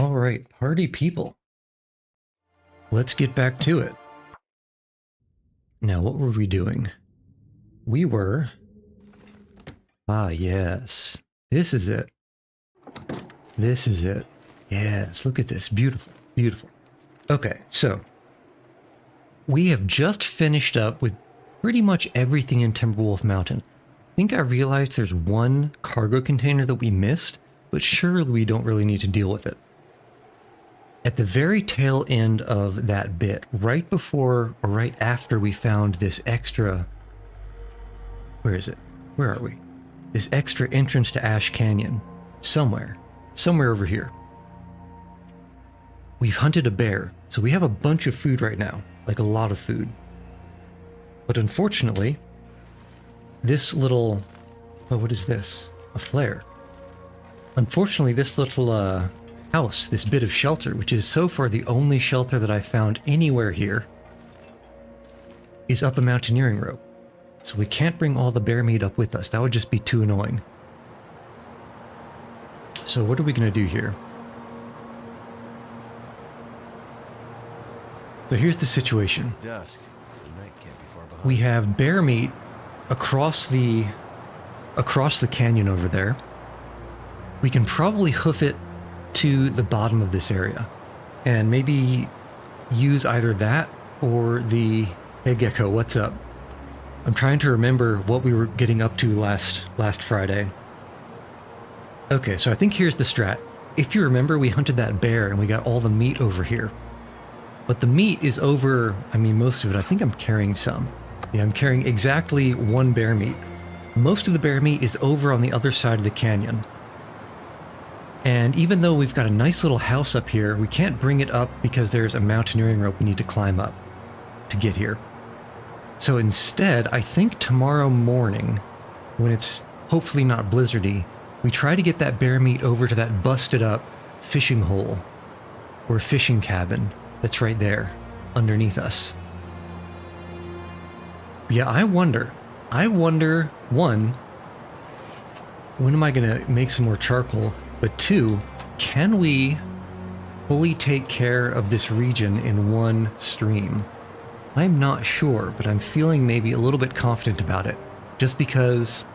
All right, party people. Let's get back to it. Now, what were we doing? We were... Ah, yes. This is it. This is it. Yes, look at this. Beautiful, beautiful. Okay, so... we have just finished up with pretty much everything in Timberwolf Mountain. I think I realized there's one cargo container that we missed, but surely we don't really need to deal with it. At the very tail end of that bit, right before or right after we found this extra... where is it? Where are we? This extra entrance to Ash Canyon. Somewhere. Somewhere over here. We've hunted a bear, so we have a bunch of food right now. Like a lot of food. But unfortunately, this little... oh, what is this? A flare. Unfortunately, this little house, this bit of shelter, which is so far the only shelter that I found anywhere here, is up a mountaineering rope. So we can't bring all the bear meat up with us. That would just be too annoying. So what are we going to do here? So here's the situation. It's dusk, so night can't be far behind. We have bear meat across the canyon over there. We can probably hoof it to the bottom of this area and maybe use either that or the... Hey Gecko, what's up? I'm trying to remember what we were getting up to last Friday. Okay, so I think here's the strat. If you remember, we hunted that bear and we got all the meat over here. But the meat is over, I mean, most of it. I think I'm carrying some. Yeah, I'm carrying exactly one bear meat. Most of the bear meat is over on the other side of the canyon. And even though we've got a nice little house up here, we can't bring it up because there's a mountaineering rope we need to climb up to get here. So instead, I think tomorrow morning, when it's hopefully not blizzardy, we try to get that bear meat over to that busted up fishing hole or fishing cabin that's right there underneath us. Yeah, I wonder, one, when am I going to make some more charcoal? But two, can we fully take care of this region in one stream? I'm not sure, but I'm feeling maybe a little bit confident about it, just because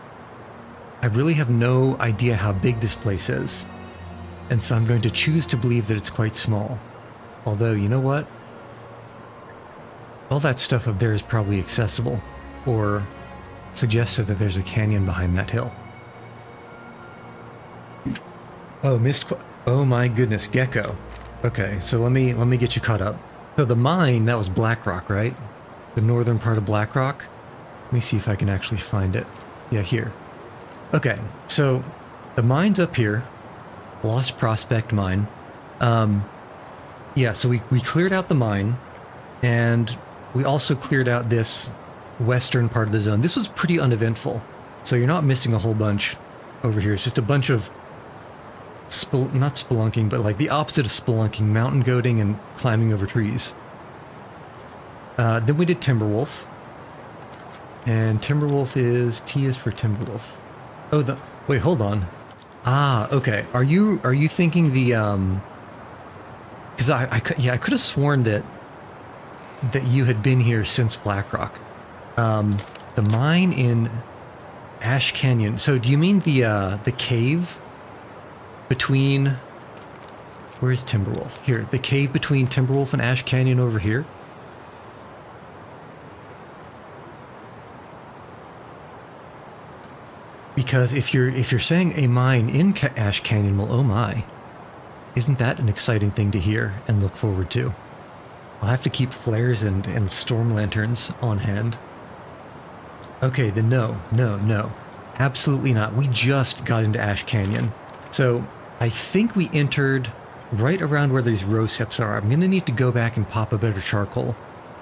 I really have no idea how big this place is. And so I'm going to choose to believe that it's quite small. Although, you know what? All that stuff up there is probably accessible, or suggestive that there's a canyon behind that hill. Oh, oh my goodness, Gecko. Okay, so let me get you caught up. So the mine, that was Blackrock, right? The northern part of Blackrock? Let me see if I can actually find it. Yeah, here. Okay, so the mine's up here. Lost Prospect Mine. Yeah, so we cleared out the mine, and we also cleared out this western part of the zone. This was pretty uneventful, so you're not missing a whole bunch over here. It's just a bunch of not spelunking, but like the opposite of spelunking, mountain goating and climbing over trees. Then we did Timberwolf, and Timberwolf is T is for Timberwolf. Oh, wait, hold on. Ah, okay. Are you thinking the because I could have sworn that you had been here since Blackrock. The mine in Ash Canyon. So do you mean the cave between... where is Timberwolf? Here, the cave between Timberwolf and Ash Canyon over here? Because if you're saying a mine in Ash Canyon, well, oh my. Isn't that an exciting thing to hear and look forward to? I'll have to keep flares and storm lanterns on hand. Okay, then no. Absolutely not. We just got into Ash Canyon. So I think we entered right around where these rose hips are. I'm going to need to go back and pop a better charcoal,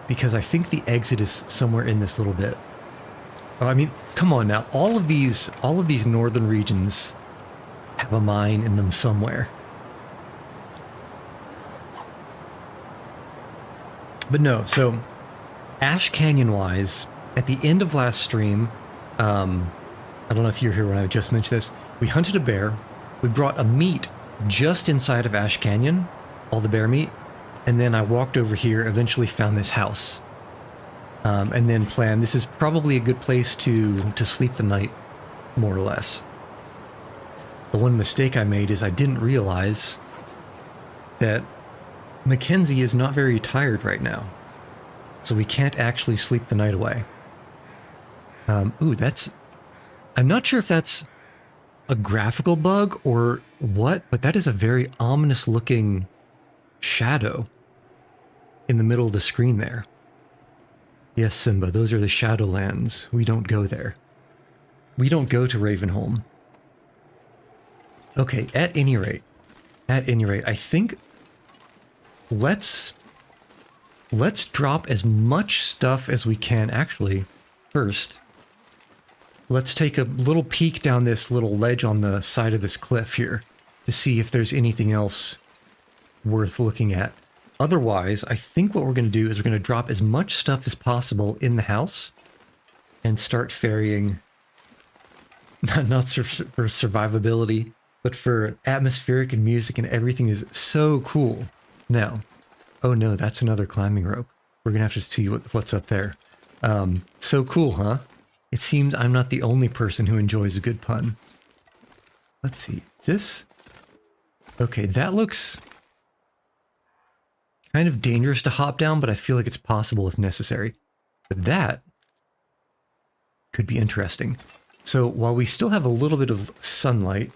because I think the exit is somewhere in this little bit. Oh, I mean, come on now. All of these northern regions have a mine in them somewhere. But no, so Ash Canyon-wise, at the end of last stream, I don't know if you're here when I just mentioned this, we hunted a bear, we brought a meat just inside of Ash Canyon, all the bear meat, and then I walked over here, eventually found this house, and then planned, this is probably a good place to sleep the night, more or less. The one mistake I made is I didn't realize that Mackenzie is not very tired right now, so we can't actually sleep the night away. Ooh, that's... I'm not sure if that's a graphical bug or what, but that is a very ominous looking shadow in the middle of the screen there. Yes, Simba, those are the Shadowlands. We don't go there. We don't go to Ravenholm. Okay, at any rate, I think let's drop as much stuff as we can. Actually, first, let's take a little peek down this little ledge on the side of this cliff here to see if there's anything else worth looking at. Otherwise, I think what we're going to do is we're going to drop as much stuff as possible in the house and start ferrying, not for survivability, but for atmospheric and music, and everything is so cool. Now, oh no, that's another climbing rope. We're going to have to see what's up there. So cool, huh? It seems I'm not the only person who enjoys a good pun. Let's see, is this? Okay, that looks kind of dangerous to hop down, but I feel like it's possible if necessary. But that could be interesting. So while we still have a little bit of sunlight,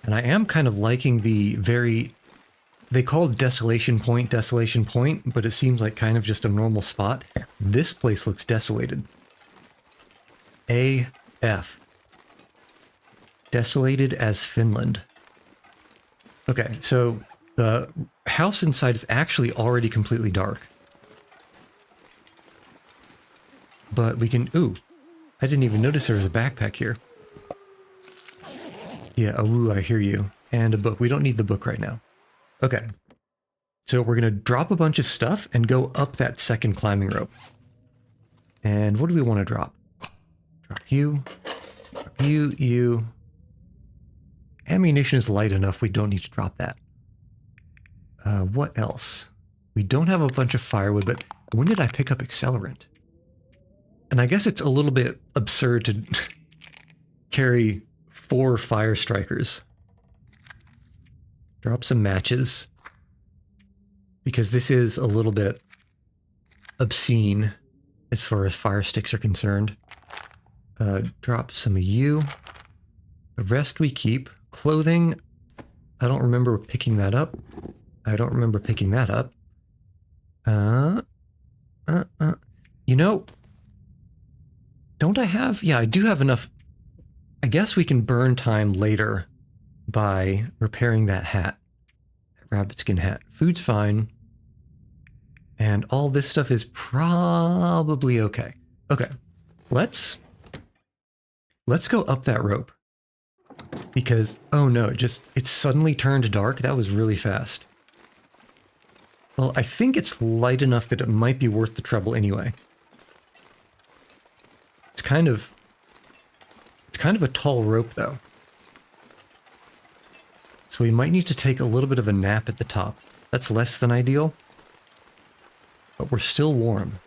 and I am kind of liking the very, they call it Desolation Point, but it seems like kind of just a normal spot. This place looks desolated. AF. Desolated as Finland. Okay, so the house inside is actually already completely dark. But we can, ooh, I didn't even notice there was a backpack here. Yeah, ooh, I hear you. And a book. We don't need the book right now. Okay. So we're going to drop a bunch of stuff and go up that second climbing rope. And what do we want to drop? Drop you. Drop you, you. Ammunition is light enough, we don't need to drop that. What else? We don't have a bunch of firewood, but when did I pick up accelerant? And I guess it's a little bit absurd to carry 4 fire strikers. Drop some matches, because this is a little bit obscene as far as fire sticks are concerned. Drop some of you. The rest we keep. Clothing, I don't remember picking that up. I don't remember picking that up. You know, don't I have... Yeah, I do have enough. I guess we can burn time later by repairing that hat. That rabbit skin hat. Food's fine. And all this stuff is probably okay. Okay, let's go up that rope. Because, oh no, it suddenly turned dark. That was really fast. Well, I think it's light enough that it might be worth the trouble anyway. It's kind of a tall rope though. So we might need to take a little bit of a nap at the top. That's less than ideal. But we're still warm.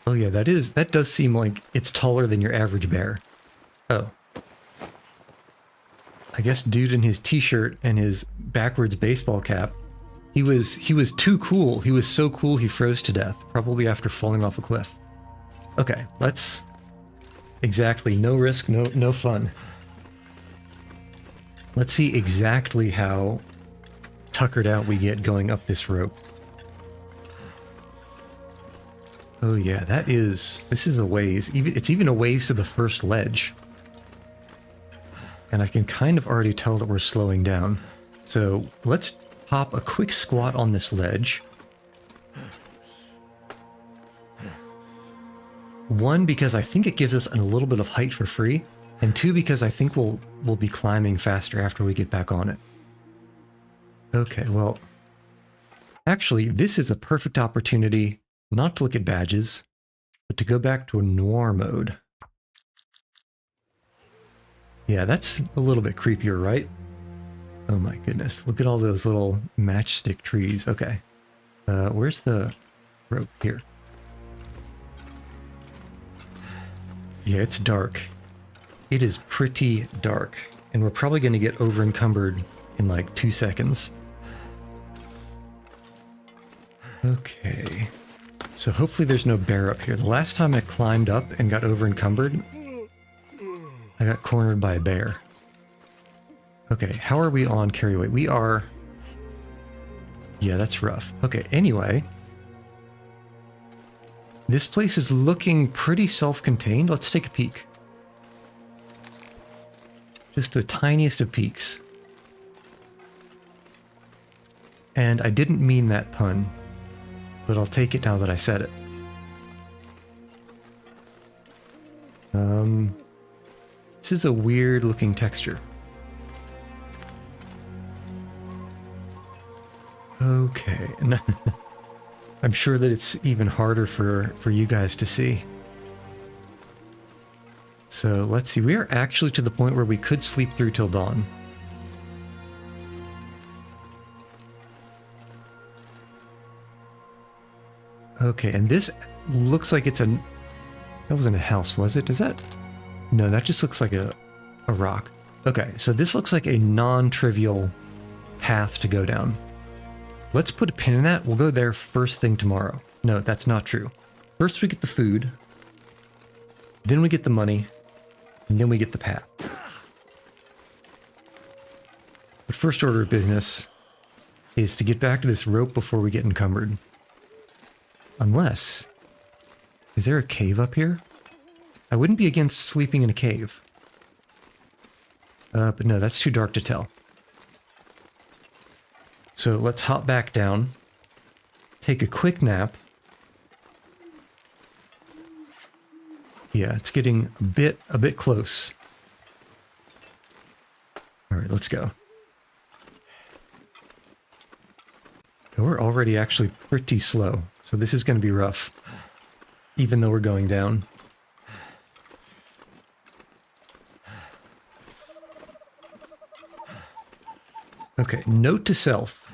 Oh yeah, that does seem like it's taller than your average bear. Oh. I guess dude in his t-shirt and his backwards baseball cap, he was too cool. He was so cool he froze to death, probably after falling off a cliff. Okay, let's... Exactly, no risk, no fun. Let's see exactly how tuckered out we get going up this rope. Oh yeah, this is a ways. It's even a ways to the first ledge. And I can kind of already tell that we're slowing down. So let's pop a quick squat on this ledge. One, because I think it gives us a little bit of height for free. And two, because I think we'll be climbing faster after we get back on it. Okay, well, actually, this is a perfect opportunity not to look at badges, but to go back to a noir mode. Yeah, that's a little bit creepier, right? Oh my goodness. Look at all those little matchstick trees. Okay. Where's the rope? Here. Yeah, it's dark. It is pretty dark. And we're probably going to get over encumbered in like 2 seconds. Okay. So hopefully there's no bear up here. The last time I climbed up and got over encumbered, I got cornered by a bear. Okay, how are we on carry weight? We are... Yeah, that's rough. Okay, anyway. This place is looking pretty self-contained. Let's take a peek. Just the tiniest of peeks. And I didn't mean that pun, but I'll take it now that I said it. This is a weird looking texture. Okay. I'm sure that it's even harder for you guys to see. So let's see. We are actually to the point where we could sleep through till dawn. Okay, and this looks like it's a... That wasn't a house, was it? Does that... No, that just looks like a rock. Okay, so this looks like a non-trivial path to go down. Let's put a pin in that. We'll go there first thing tomorrow. No, that's not true. First we get the food, then we get the money, and then we get the path. But first order of business is to get back to this rope before we get encumbered. Unless... Is there a cave up here? I wouldn't be against sleeping in a cave. But no, that's too dark to tell. So let's hop back down, take a quick nap. Yeah, it's getting a bit close. All right, let's go. We're already actually pretty slow, so this is going to be rough, even though we're going down. Okay, note to self.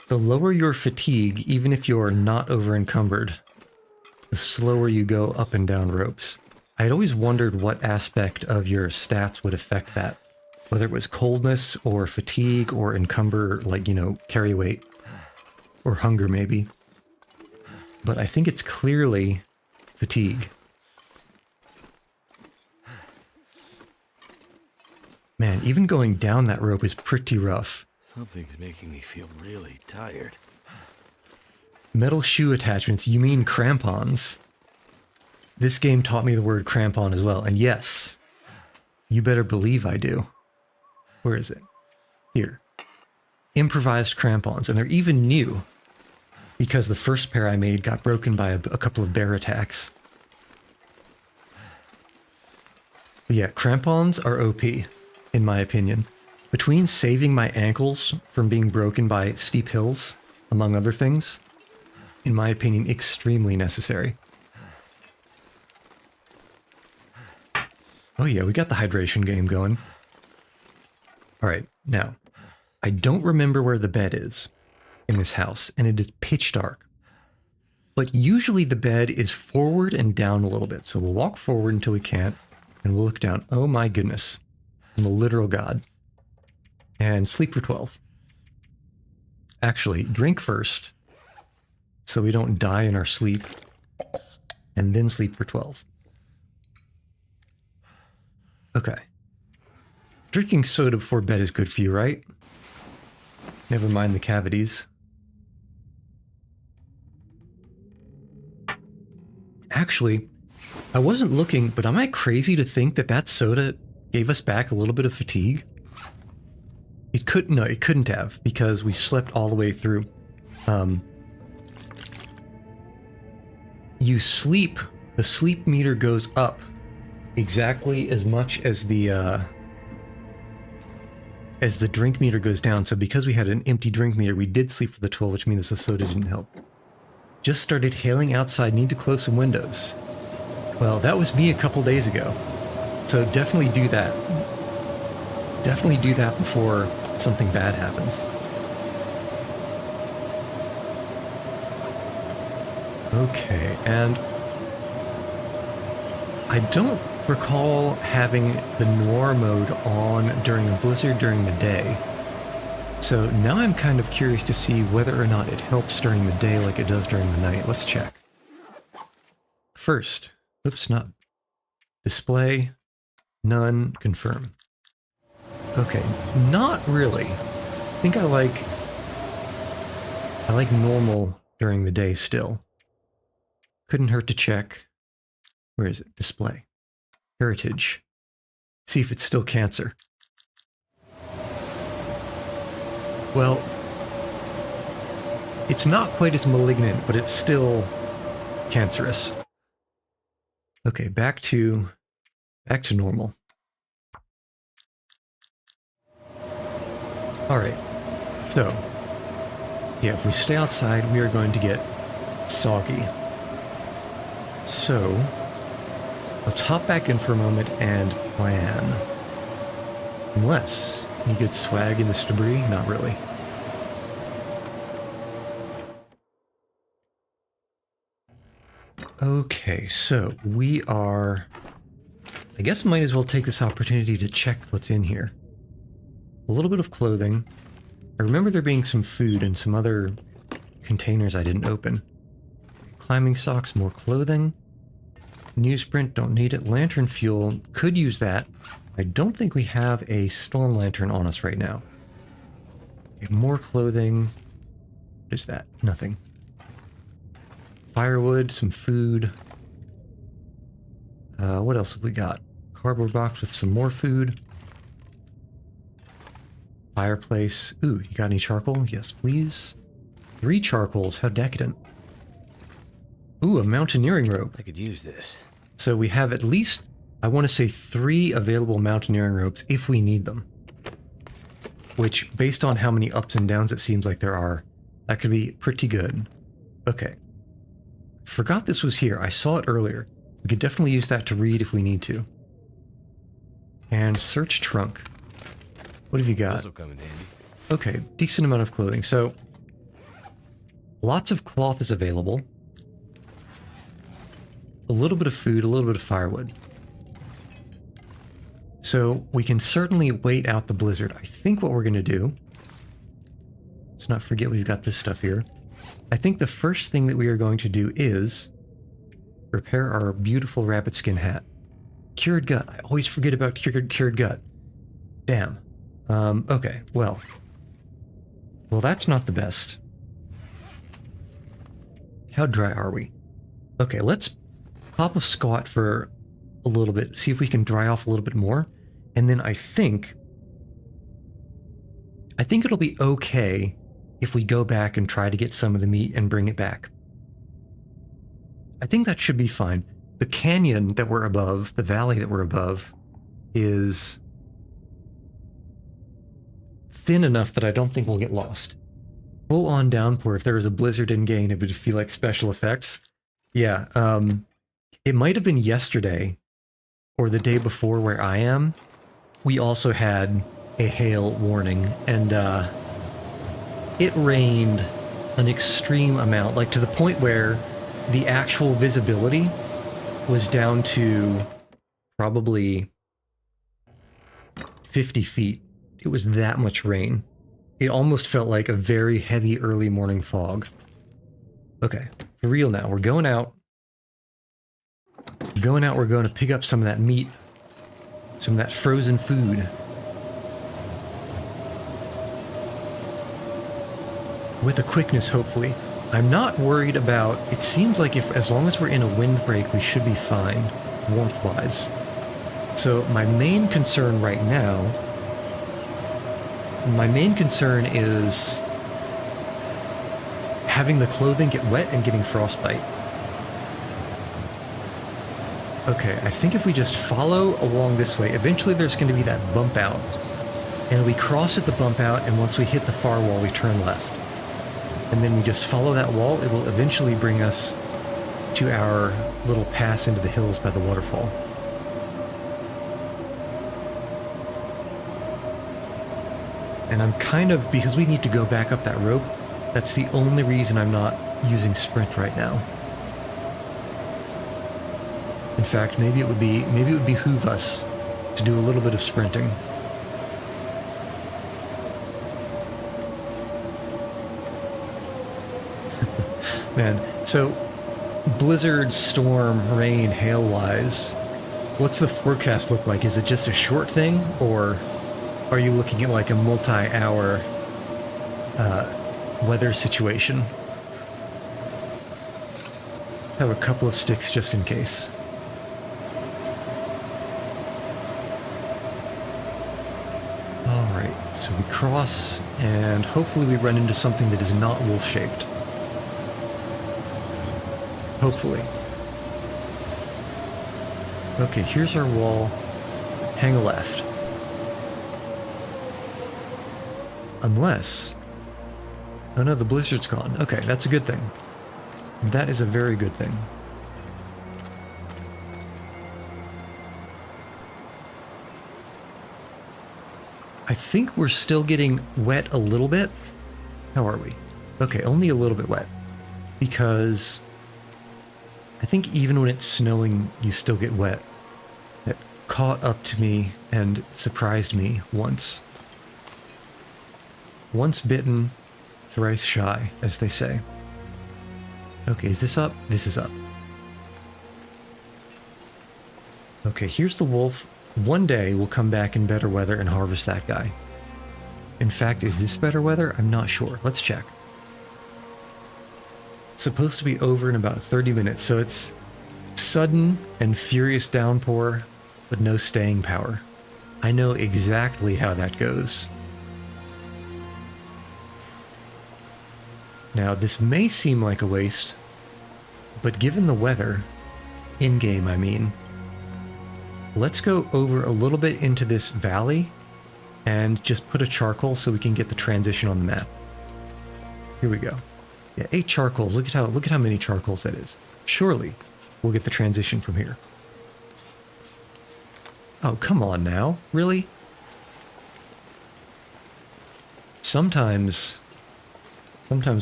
The lower your fatigue, even if you're not over encumbered, the slower you go up and down ropes. I had always wondered what aspect of your stats would affect that. Whether it was coldness or fatigue or encumber, like, you know, carry weight. Or hunger, maybe. But I think it's clearly fatigue. Man, even going down that rope is pretty rough. Something's making me feel really tired. Metal shoe attachments, you mean crampons. This game taught me the word crampon as well, and yes, you better believe I do. Where is it? Here. Improvised crampons, and they're even new, because the first pair I made got broken by a couple of bear attacks. But yeah, crampons are OP, in my opinion. Between saving my ankles from being broken by steep hills, among other things, in my opinion, extremely necessary. Oh yeah, we got the hydration game going. Alright, now, I don't remember where the bed is in this house, and it is pitch dark. But usually the bed is forward and down a little bit, so we'll walk forward until we can't, and we'll look down. Oh my goodness. I'm a literal god. And sleep for 12. Actually, drink first, so we don't die in our sleep, and then sleep for 12. Okay. Drinking soda before bed is good for you, right? Never mind the cavities. Actually, I wasn't looking, but am I crazy to think that that soda gave us back a little bit of fatigue? It couldn't have, because we slept all the way through. You sleep, the sleep meter goes up exactly as much as the drink meter goes down. So because we had an empty drink meter, we did sleep for the 12, which means the soda didn't help. Just started hailing outside, need to close some windows. Well, that was me a couple days ago. So definitely do that. definitely do that before something bad happens. Okay, and I don't recall having the noir mode on during a blizzard during the day. So now I'm kind of curious to see whether or not it helps during the day like it does during the night. Let's check. First, oops, not display, none, confirm. Okay, not really. I think I like normal during the day still. Couldn't hurt to check. Where is it? Display. Heritage. See if it's still cancer. Well, it's not quite as malignant, but it's still cancerous. Okay, back to normal. All right. So, yeah, if we stay outside, we are going to get soggy. So, let's hop back in for a moment and plan. Unless you get swag in this debris, not really. Okay, so we are... I guess might as well take this opportunity to check what's in here. A little bit of clothing. I remember there being some food and some other containers I didn't open. Climbing socks, more clothing. Newsprint, don't need it. Lantern fuel, could use that. I don't think we have a storm lantern on us right now. Okay, more clothing. What is that? Nothing. Firewood, some food. What else have we got? Cardboard box with some more food. Fireplace. Ooh, you got any charcoal? Yes, please. 3 charcoals. How decadent. Ooh, a mountaineering rope. I could use this. So we have at least, I want to say, 3 available mountaineering ropes if we need them. Which, based on how many ups and downs it seems like there are, that could be pretty good. Okay. Forgot this was here. I saw it earlier. We could definitely use that to read if we need to. And search trunk. What have you got? This'll come in handy. Okay, decent amount of clothing. So, lots of cloth is available. A little bit of food, a little bit of firewood. So, we can certainly wait out the blizzard. I think what we're going to do... Let's not forget we've got this stuff here. I think the first thing that we are going to do is repair our beautiful rabbit skin hat. Cured gut. I always forget about cured gut. Damn. Okay, well. Well, that's not the best. How dry are we? Okay, let's pop a squat for a little bit, see if we can dry off a little bit more. And then I think it'll be okay if we go back and try to get some of the meat and bring it back. I think that should be fine. The canyon that we're above, the valley that we're above, is thin enough that I don't think we'll get lost. Full on downpour, if there was a blizzard in game, it would feel like special effects. Yeah, it might have been yesterday or the day before where I am. We also had a hail warning, and it rained an extreme amount, like to the point where the actual visibility was down to probably 50 feet. It was that much rain. It almost felt like a very heavy early morning fog. Okay, for real now, we're going out. We're going to pick up some of that meat. Some of that frozen food. With a quickness, hopefully. I'm not worried about... It seems like as long as we're in a windbreak, we should be fine, warmth-wise. So my main concern right now... My main concern is having the clothing get wet and getting frostbite. Okay, I think if we just follow along this way, eventually there's going to be that bump out. And we cross at the bump out, and once we hit the far wall, we turn left. And then we just follow that wall. It will eventually bring us to our little pass into the hills by the waterfall. And I'm kind of, because we need to go back up that rope, that's the only reason I'm not using sprint right now. In fact, maybe it would behoove us to do a little bit of sprinting. Man, so blizzard, storm, rain, hail-wise, what's the forecast look like? Is it just a short thing, or are you looking at like a multi-hour weather situation? Have a couple of sticks just in case. Alright, so we cross, and hopefully we run into something that is not wolf-shaped. Hopefully. Okay, here's our wall. Hang a left. Unless... oh no, the blizzard's gone. Okay, that's a good thing. That is a very good thing. I think we're still getting wet a little bit. How are we? Okay, only a little bit wet. Because I think even when it's snowing, you still get wet. That caught up to me and surprised me once. Once bitten, thrice shy, as they say. Okay, is this up? This is up. Okay, here's the wolf. One day we'll come back in better weather and harvest that guy. In fact, is this better weather? I'm not sure. Let's check. Supposed to be over in about 30 minutes, so it's sudden and furious downpour, but no staying power. I know exactly how that goes. Now, this may seem like a waste, but given the weather, in-game I mean, let's go over a little bit into this valley and just put a charcoal so we can get the transition on the map. Here we go. Yeah, 8 charcoals. Look at how many charcoals that is. Surely we'll get the transition from here. Oh, come on now. Really? Sometimes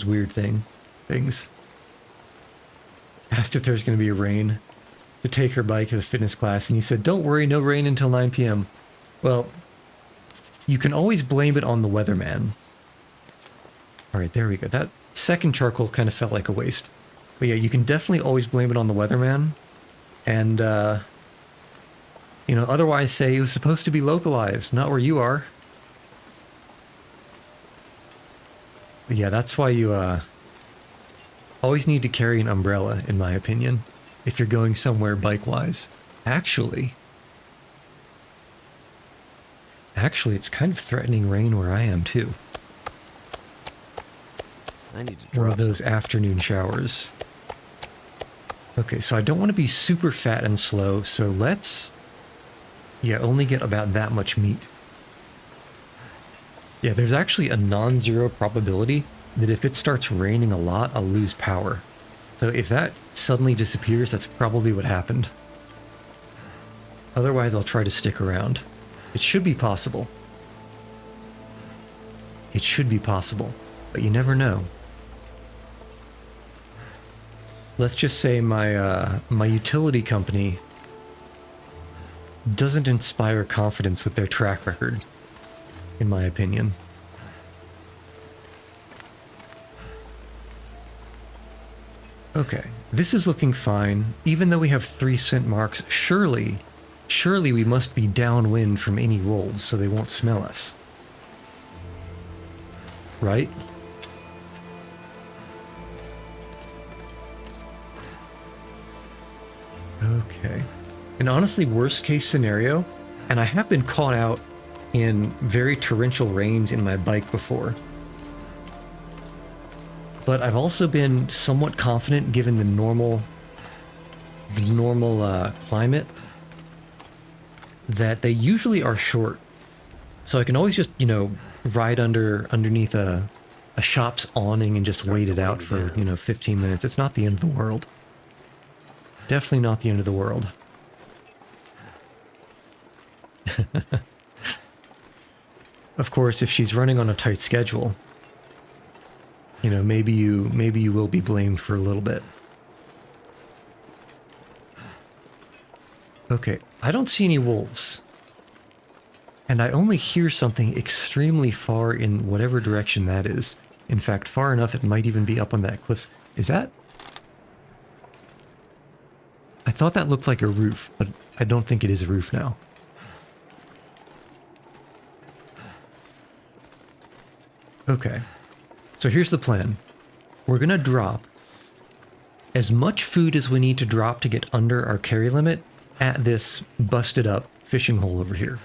weird things. Asked if there's going to be a rain to take her bike to the fitness class, and he said, "Don't worry, no rain until 9 p.m. Well, you can always blame it on the weatherman. Alright, there we go. That second charcoal kind of felt like a waste. But yeah, you can definitely always blame it on the weatherman. And, otherwise say it was supposed to be localized, not where you are. But yeah, that's why you, always need to carry an umbrella, in my opinion, if you're going somewhere bike-wise. Actually, it's kind of threatening rain where I am, too. I need to drop One of those something. afternoon showers. Okay, so I don't want to be super fat and slow, so let's... yeah, only get about that much meat. Yeah, there's actually a non-zero probability that if it starts raining a lot, I'll lose power. So if that suddenly disappears, that's probably what happened. Otherwise, I'll try to stick around. It should be possible. It should be possible, but you never know. Let's just say my utility company doesn't inspire confidence with their track record, in my opinion. Okay, this is looking fine. Even though we have 3 scent marks, surely we must be downwind from any wolves so they won't smell us. Right? Okay. And honestly, worst case scenario, and I have been caught out in very torrential rains in my bike before. But I've also been somewhat confident given the normal climate that they usually are short. So I can always just, ride underneath a shop's awning and just wait it out for, 15 minutes. It's not the end of the world. Definitely not the end of the world. Of course, if she's running on a tight schedule, you know, maybe you will be blamed for a little bit. Okay, I don't see any wolves. And I only hear something extremely far in whatever direction that is. In fact, far enough it might even be up on that cliff. Is that? I thought that looked like a roof, but I don't think it is a roof now. Okay, so here's the plan. We're gonna drop as much food as we need to drop to get under our carry limit at this busted up fishing hole over here.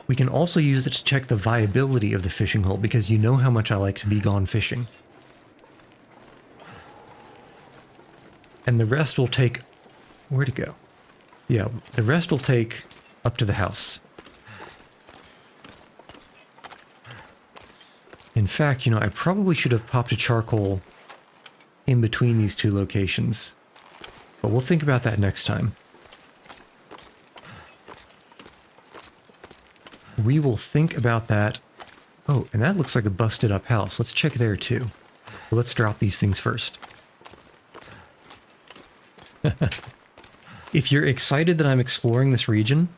We can also use it to check the viability of the fishing hole, because you know how much I like to be gone fishing. And the rest will take... Where'd it go? Yeah, the rest will take up to the house. In fact, you know, I probably should have popped a charcoal in between these two locations. But we'll think about that next time. We will think about that. Oh, and that looks like a busted up house. Let's check there too. Well, let's drop these things first. If you're excited that I'm exploring this region,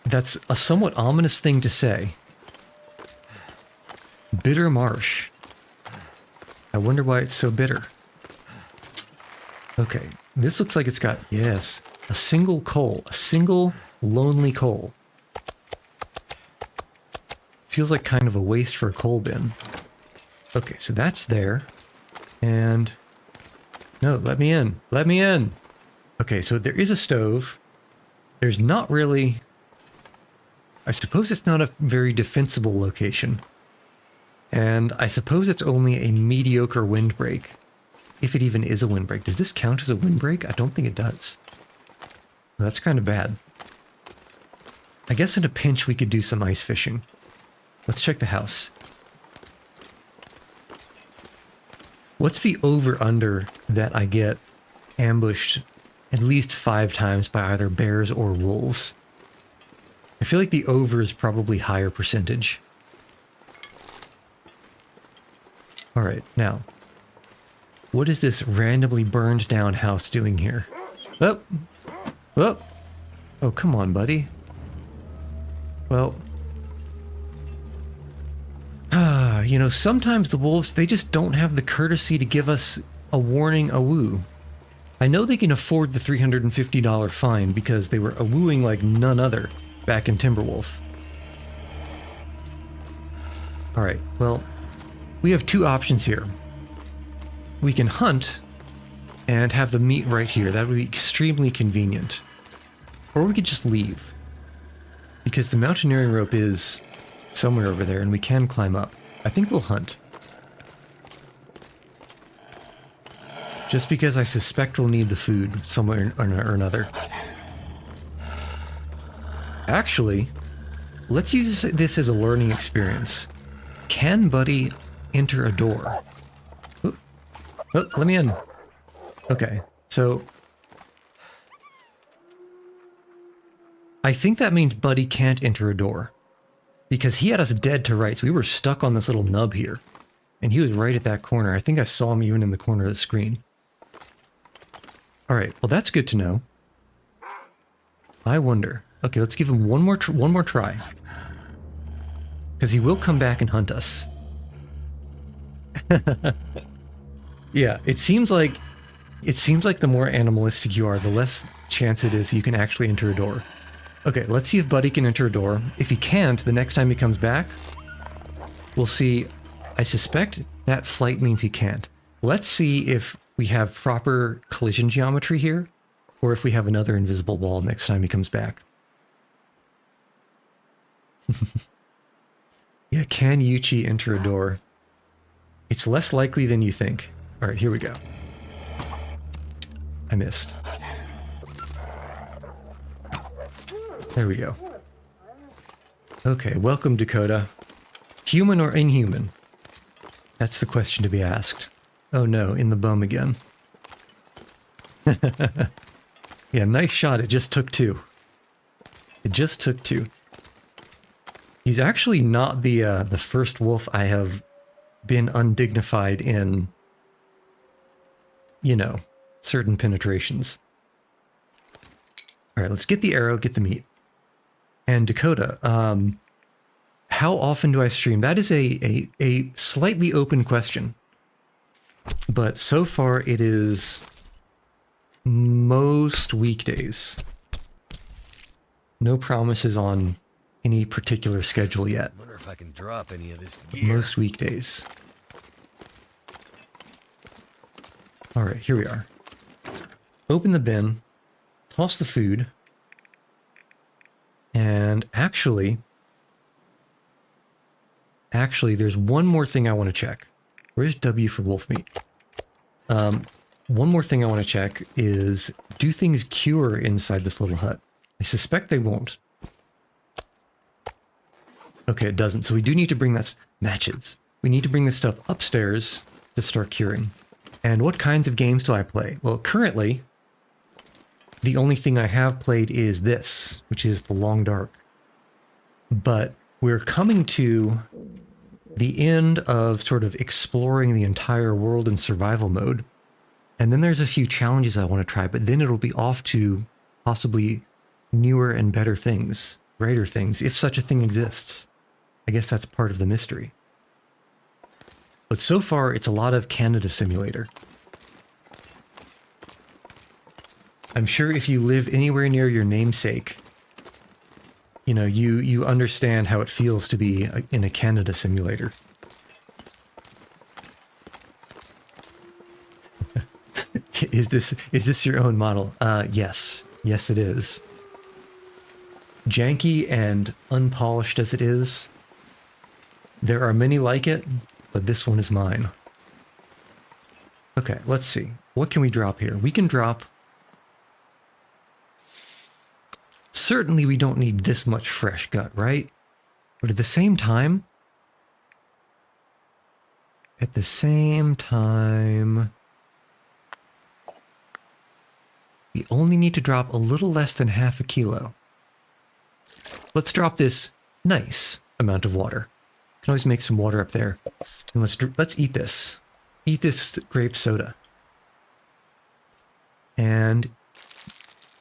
that's a somewhat ominous thing to say. Bitter marsh. I wonder why it's so bitter. Okay, this looks like it's got, yes, a single coal, a single lonely coal. Feels like kind of a waste for a coal bin. Okay, so that's there. And... no, let me in. Let me in! Okay, so there is a stove. There's not really... I suppose it's not a very defensible location. And I suppose it's only a mediocre windbreak. If it even is a windbreak. Does this count as a windbreak? I don't think it does. Well, that's kind of bad. I guess in a pinch we could do some ice fishing. Let's check the house. What's the over-under that I get ambushed at least 5 times by either bears or wolves? I feel like the over is probably higher percentage. Alright, now. What is this randomly burned down house doing here? Oh! Oh! Oh, come on, buddy. Well... you know, sometimes the wolves, they just don't have the courtesy to give us a warning a-woo. I know they can afford the $350 fine because they were a-wooing like none other back in Timberwolf. Alright, well, we have 2 options here. We can hunt and have the meat right here. That would be extremely convenient. Or we could just leave. Because the mountaineering rope is somewhere over there and we can climb up. I think we'll hunt. Just because I suspect we'll need the food somewhere or another. Actually, let's use this as a learning experience. Can Buddy enter a door? Oh, let me in. Okay, so... I think that means Buddy can't enter a door. Because he had us dead to rights. We were stuck on this little nub here. And he was right at that corner. I think I saw him even in the corner of the screen. Alright, well that's good to know. I wonder. Okay, let's give him one more try. Because he will come back and hunt us. Yeah, it seems like the more animalistic you are, the less chance it is you can actually enter a door. Okay, let's see if Buddy can enter a door. If he can't, the next time he comes back, we'll see. I suspect that flight means he can't. Let's see if we have proper collision geometry here, or if we have another invisible wall next time he comes back. Yeah, can Yuchi enter a door? It's less likely than you think. Alright, here we go. I missed. There we go. Okay, welcome, Dakota. Human or inhuman? That's the question to be asked. Oh no, in the bum again. Yeah, nice shot. It just took 2. It just took 2. He's actually not the first wolf I have been undignified in, you know, certain penetrations. All right, let's get the arrow, get the meat. And Dakota, how often do I stream? That is a slightly open question. But so far it is most weekdays. No promises on any particular schedule yet. Wonder if I can drop any of this gear. Most weekdays. All right, here we are. Open the bin, toss the food, and actually, there's one more thing I want to check. Where's W for wolf meat? One more thing I want to check is, do things cure inside this little hut? I suspect they won't. Okay, it doesn't. So we do need to bring that matches. We need to bring this stuff upstairs to start curing. And what kinds of games do I play? Well, currently, the only thing I have played is this, which is The Long Dark. But we're coming to the end of sort of exploring the entire world in survival mode. And then there's a few challenges I want to try, but then it'll be off to possibly newer and better things, greater things, if such a thing exists. I guess that's part of the mystery. But so far, it's a lot of Canada Simulator. I'm sure if you live anywhere near your namesake, you know, you understand how it feels to be in a Canada Simulator. Is this your own model? Yes. Yes, it is. Janky and unpolished as it is, there are many like it, but this one is mine. Okay, let's see. What can we drop here? We can drop... Certainly we don't need this much fresh gut, right? But at the same time... we only need to drop a little less than half a kilo. Let's drop this nice amount of water. Can always make some water up there. And let's eat this. Eat this grape soda. And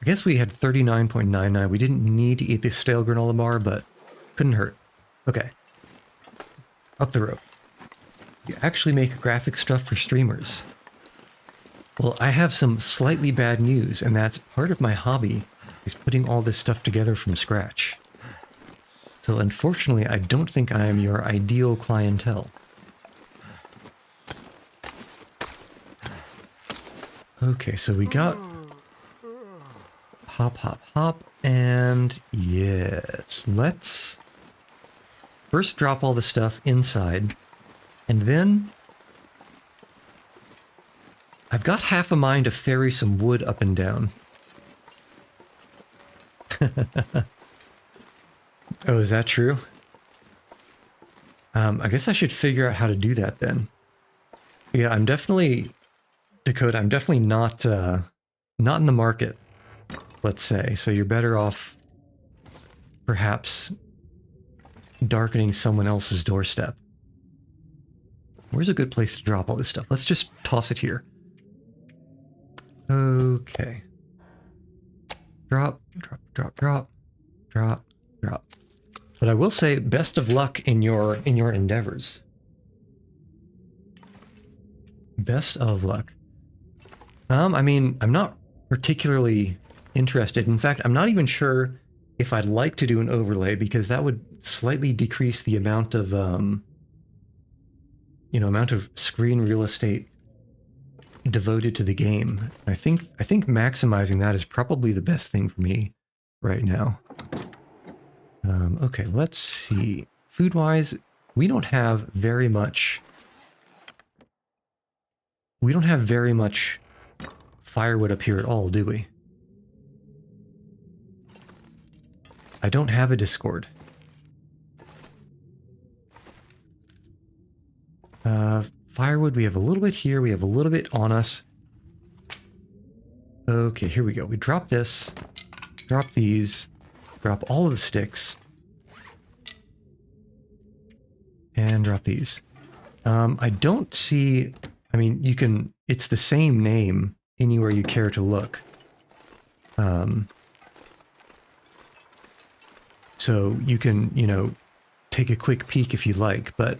I guess we had 39.99. We didn't need to eat this stale granola bar, but couldn't hurt. Okay. Up the rope. You actually make graphic stuff for streamers. Well, I have some slightly bad news, and that's part of my hobby is putting all this stuff together from scratch. So unfortunately, I don't think I am your ideal clientele. Okay, so we got hop, hop, hop, and yes, let's first drop all the stuff inside, and then I've got half a mind to ferry some wood up and down. Oh, is that true? I guess I should figure out how to do that then. Yeah, I'm definitely... Dakota, I'm definitely not in the market, let's say. So you're better off perhaps darkening someone else's doorstep. Where's a good place to drop all this stuff? Let's just toss it here. Okay. Drop, drop, drop, drop, drop, drop. But I will say, best of luck in your endeavors. Best of luck. I mean, I'm not particularly interested. In fact, I'm not even sure if I'd like to do an overlay, because that would slightly decrease the amount of, amount of screen real estate devoted to the game. I think maximizing that is probably the best thing for me right now. Okay, let's see. Food-wise, we don't have very much... We don't have very much firewood up here at all, do we? I don't have a Discord. Firewood, we have a little bit here, we have a little bit on us. Okay, here we go. We drop this, drop these, drop all of the sticks. And drop these. I don't see... I mean, you can... It's the same name anywhere you care to look. So you can, you know, take a quick peek if you like, but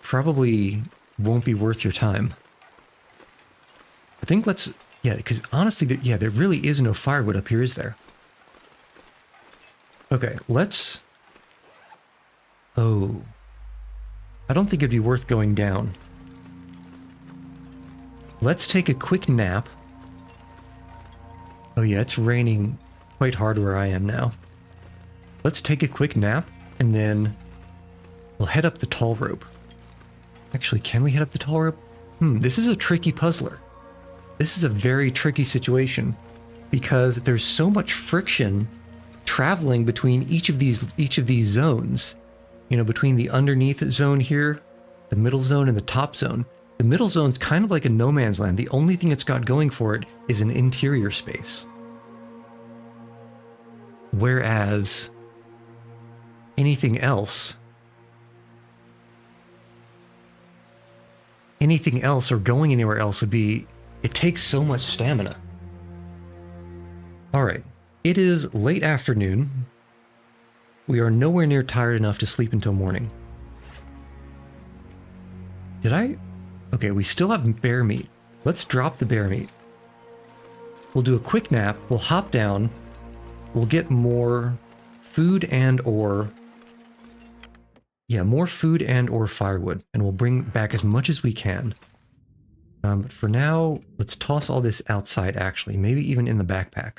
probably won't be worth your time. I think let's... Yeah, because honestly, yeah, there really is no firewood up here, is there? Okay, let's... Oh. I don't think it'd be worth going down. Let's take a quick nap. Oh yeah, it's raining quite hard where I am now. Let's take a quick nap, and then we'll head up the tall rope. Actually, can we head up the tall rope? This is a tricky puzzler. This is a very tricky situation because there's so much friction traveling between each of these zones. You know, between the underneath zone here, the middle zone, and the top zone. The middle zone's kind of like a no man's land. The only thing it's got going for it is an interior space. Whereas anything else or going anywhere else would be, it takes so much stamina. All right, it is late afternoon. We are nowhere near tired enough to sleep until morning. Did I? Okay, we still have bear meat. Let's drop the bear meat. We'll do a quick nap. We'll hop down. We'll get more food and or... Yeah, more food and or firewood. And we'll bring back as much as we can. For now, let's toss all this outside, actually. Maybe even in the backpack.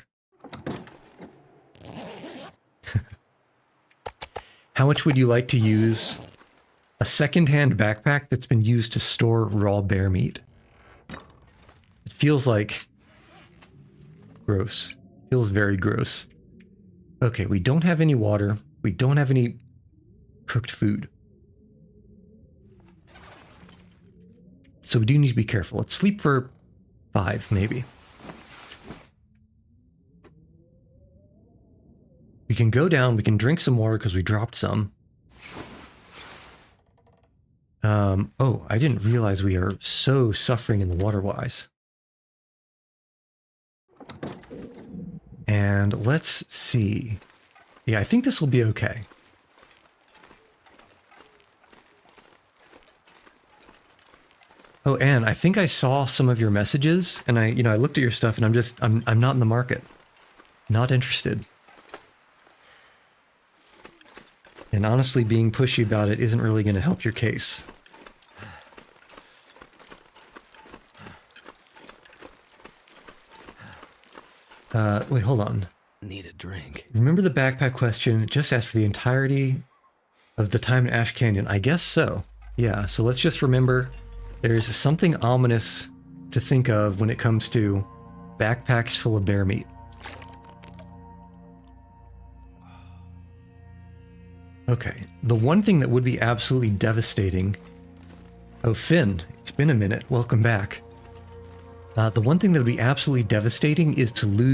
How much would you like to use a second-hand backpack that's been used to store raw bear meat? It feels like... gross. Feels very gross. Okay, we don't have any water. We don't have any cooked food. So we do need to be careful. Let's sleep for 5, maybe. We can go down, we can drink some more because we dropped some. Oh, I didn't realize we are so suffering in the water-wise. And let's see. Yeah, I think this will be okay. Oh, Anne, I think I saw some of your messages, and I looked at your stuff, and I'm not in the market. Not interested. And honestly, being pushy about it isn't really going to help your case. Wait, hold on. Need a drink. Remember the backpack question? Just ask for the entirety of the time in Ash Canyon. I guess so. Yeah, so let's just remember there's something ominous to think of when it comes to backpacks full of bear meat. Okay, the one thing that would be absolutely devastating... Oh, Finn, it's been a minute. Welcome back. The one thing that would be absolutely devastating is to lose